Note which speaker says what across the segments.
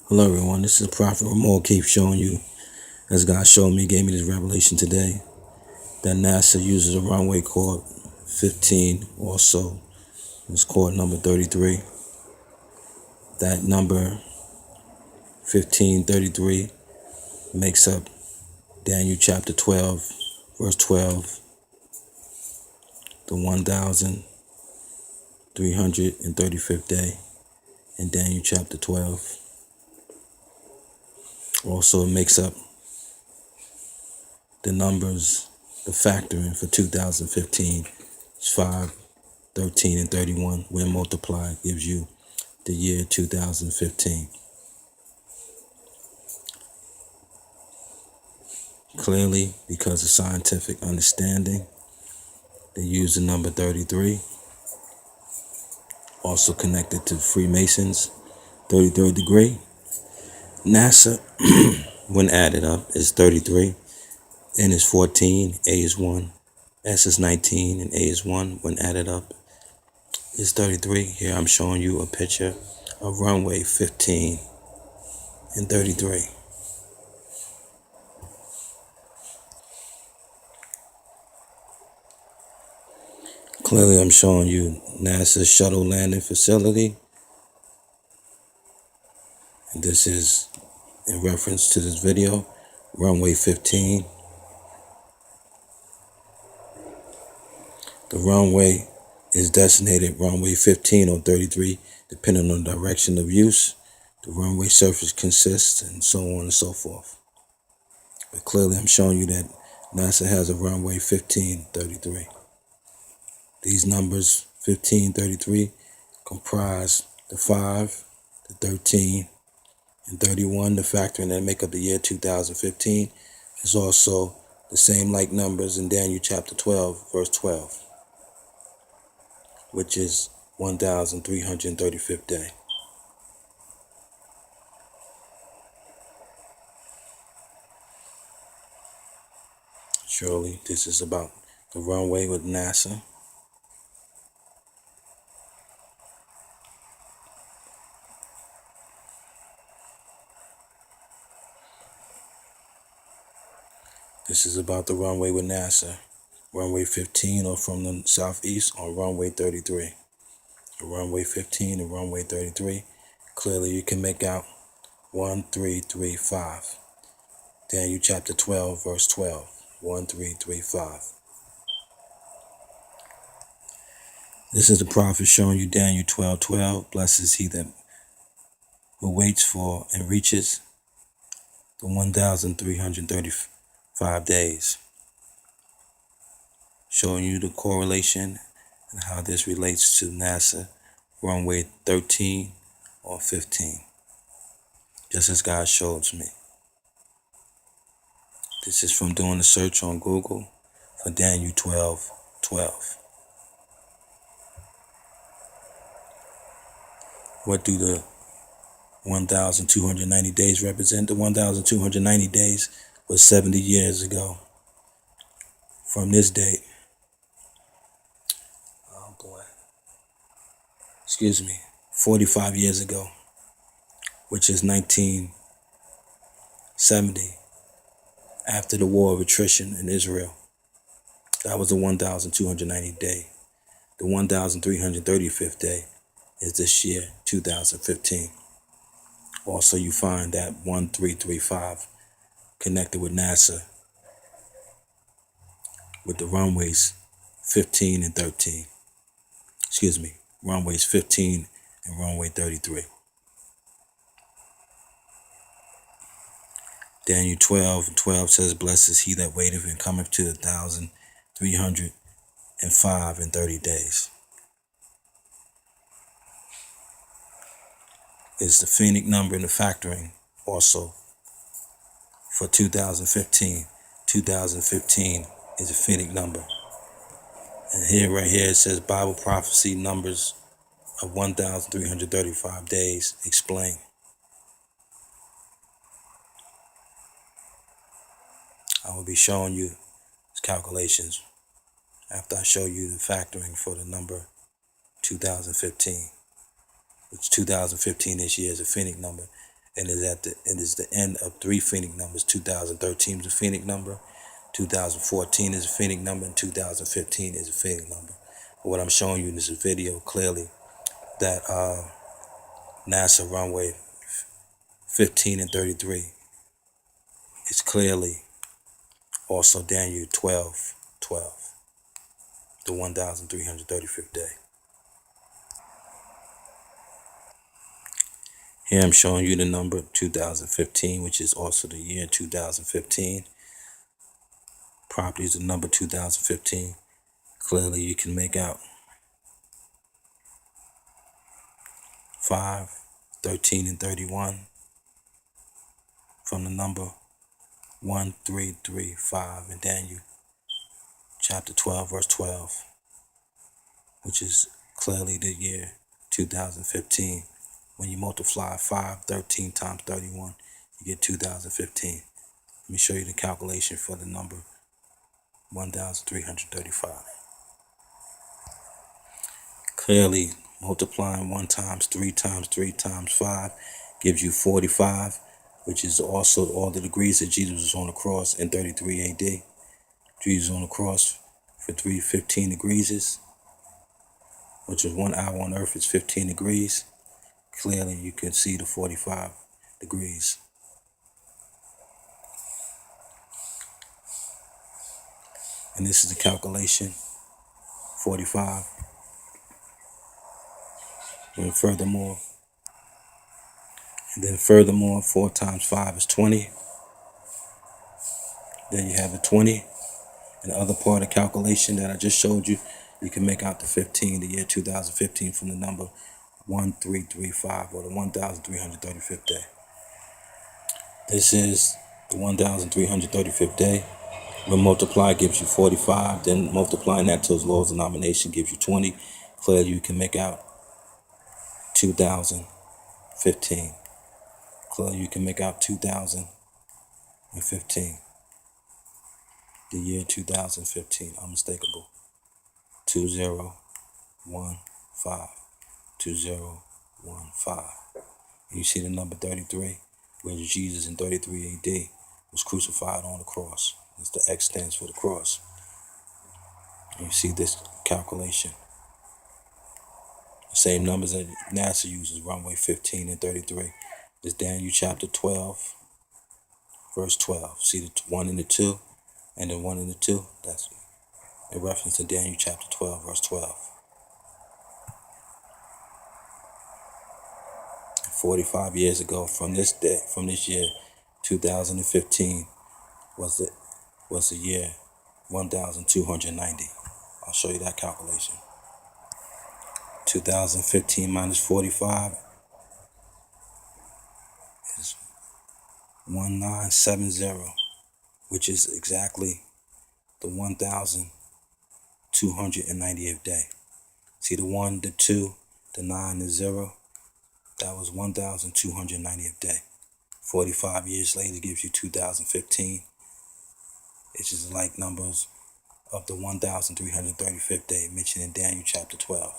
Speaker 1: Hello everyone, this is Prophet Ramon. Keep showing you, as God showed me, gave me this revelation today, that NASA uses a runway cord 15 also. It's cord number 33. That number 1533 makes up Daniel chapter 12, verse 12, the 1335th day in Daniel chapter 12. Also, it makes up the numbers, the factoring for 2015. It's 5, 13, and 31. When multiplied gives you the year 2015. Clearly, because of scientific understanding, they use the number 33. Also connected to Freemasons, 33rd degree. NASA, when added up, is 33. N is 14, A is 1, S is 19, and A is 1. When added up is 33. Here I'm showing you a picture of runway 15 and 33. Clearly I'm showing you NASA's shuttle landing facility. And this is in reference to this video, runway 15. The runway is designated runway 15 or 33, depending on the direction of use. The runway surface consists, and so on and so forth. But clearly I'm showing you that NASA has a runway 1533. These numbers 1533 comprise the 5, the 13, and 31, the factoring that make up the year 2015, is also the same like numbers in Daniel chapter 12, verse 12, which is 1335th day. Surely this is about the runway with NASA. This is about the runway with NASA. Runway 15 or from the southeast on runway 33. Runway 15 and runway 33. Clearly you can make out 1335. Daniel chapter 12, verse 12. 1335. This is the prophet showing you Daniel 12:12. Blessed is he that who waits for and reaches the 1335 days. Showing you the correlation and how this relates to NASA runway 13 or 15. Just as God showed me. This is from doing a search on Google for Daniel 12:12. What do the 1,290 days represent? The 1,290 days was 70 years ago. From this date, 45 years ago, which is 1970, after the war of attrition in Israel. That was the 1,290 day. The 1,335th day is this year, 2015. Also, you find that 1335 connected with NASA with the runways 15 and 13. Runways 15 and runway 33. Daniel 12:12 says, blessed is he that waiteth and cometh to 1,305 and 30 days. It's the Phoenix number and the factoring also for 2015. 2015 is a Phoenix number. And here, right here, it says Bible prophecy numbers of 1,335 days explained. I will be showing you calculations after I show you the factoring for the number 2015, which 2015 this year is a Phoenix number. and it is the end of three Phoenix numbers. 2013 is a Phoenix number, 2014 is a Phoenix number, and 2015 is a Phoenix number. But what I'm showing you in this video clearly that NASA runway 15 and 33 is clearly also Daniel 12:12, the 1335th day. Here I'm showing you the number 2015, which is also the year 2015. Properties of number 2015. Clearly you can make out 5, 13, and 31 from the number 1335 in Daniel chapter 12 verse 12, which is clearly the year 2015. When you multiply 5, 13 times 31, you get 2015. Let me show you the calculation for the number 1335. Clearly, multiplying 1 times 3 times 3 times 5 gives you 45, which is also all the degrees that Jesus was on the cross in 33 AD. Jesus on the cross for 15 degrees, which is 1 hour on earth is 15 degrees. Clearly, you can see the 45 degrees. And this is the calculation, 45. And furthermore, 4 times 5 is 20. Then you have a 20. And the other part of the calculation that I just showed you, you can make out the 15, the year 2015 from the number 1335 or the 1335th day. This is the 1335th day. When multiply gives you 45, then multiplying that to its lowest denomination gives you 20. Clearly you can make out 2015. Clearly you can make out 2015. The year 2015, unmistakable. 2015. 2015. And you see the number 33, where Jesus in 33 AD was crucified on the cross. That's the X stands for the cross. And you see this calculation. The same numbers that NASA uses, runway 15 and 33. It's Daniel chapter 12, verse 12. See the 1 and the 2, and the 1 and the 2. That's a reference to Daniel chapter 12, verse 12. 45 years ago from this day, from this year, 2015, was the year 1290. I'll show you that calculation. 2015 minus 45 is 1970, which is exactly the 1290th day. See the 1, the 2, the 9, the 0. That was 1290th day. 45 years later gives you 2015. It's just like numbers of the 1335th day mentioned in Daniel chapter 12.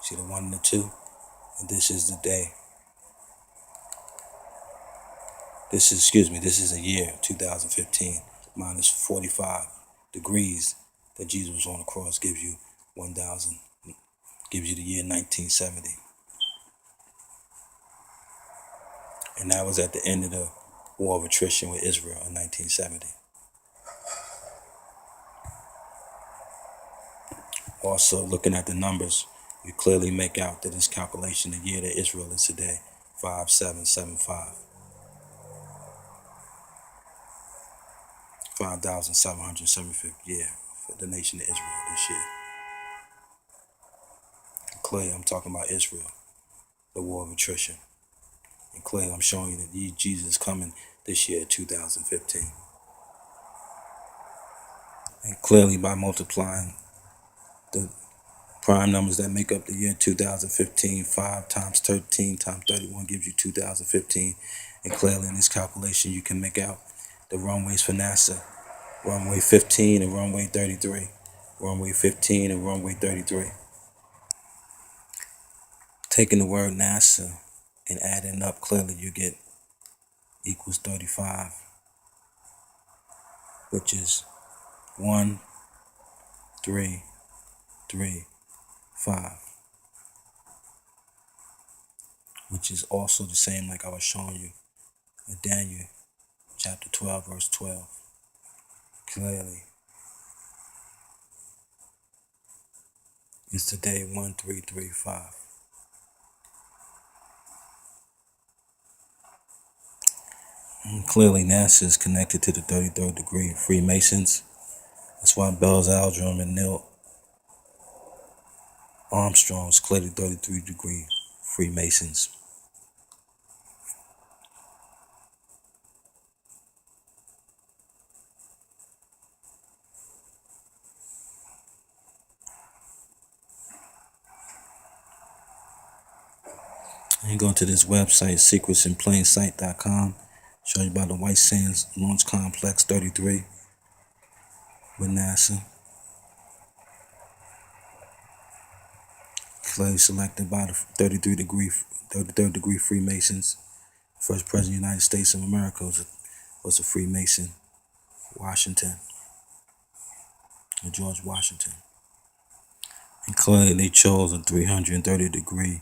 Speaker 1: See the 1 and the 2? And this is the day. This is the year 2015 minus 45 degrees that Jesus was on the cross gives you 1000, gives you the year 1970. And that was at the end of the war of attrition with Israel in 1970. Also, looking at the numbers, you clearly make out that this calculation, the year that Israel is today, 5775. 5775th year for the nation of Israel this year. Clearly, I'm talking about Israel, the war of attrition. And clearly, I'm showing you that Jesus is coming this year, 2015. And clearly, by multiplying the prime numbers that make up the year 2015, 5 times 13 times 31 gives you 2015. And clearly, in this calculation, you can make out the runways for NASA. Runway 15 and runway 33. Runway 15 and runway 33. Taking the word NASA and adding up, clearly you get equals 35, which is 1, 3, 3, 5, which is also the same like I was showing you in Daniel chapter 12, verse 12. Clearly, it's today 1335. And clearly, NASA is connected to the 33rd degree Freemasons. That's why Bell's Aldrin and Neil Armstrong's clearly 33rd degree Freemasons. And go to this website, secretsinplainsight.com. Show you about the White Sands Launch Complex 33 with NASA. Clearly selected by the 33rd degree Freemasons. First president of the United States of America was a Freemason, Washington, George Washington. And clearly they chose a 330 degree